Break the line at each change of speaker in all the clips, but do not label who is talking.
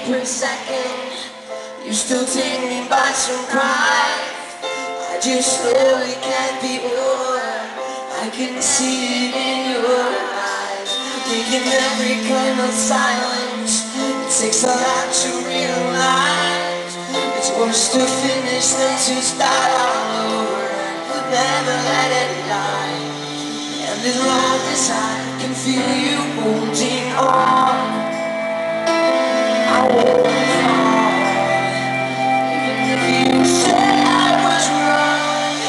per second. You still take me by surprise. I just know it can't be over. I can see it in your eyes. Making every kind of silence. It takes a lot to realize. It's worse to finish than to start all over. Never let it lie. And as long as I can feel you holding on, I won't fall. Even if you say I was wrong,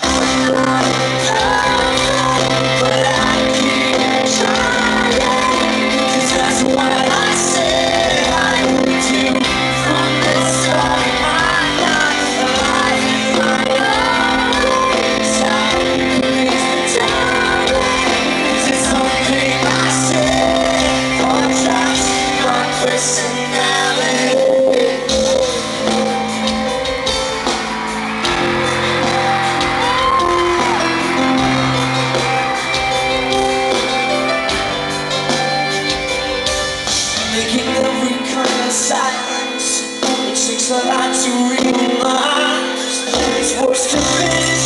I'm not perfect, but I keep trying. 'Cause that's what I said I would do from the start. I'm not lying, I know inside it's the time. 'Cause it's something I said, or just my personality. Making every kind of silence. It takes a lot to realize. It's worse to finish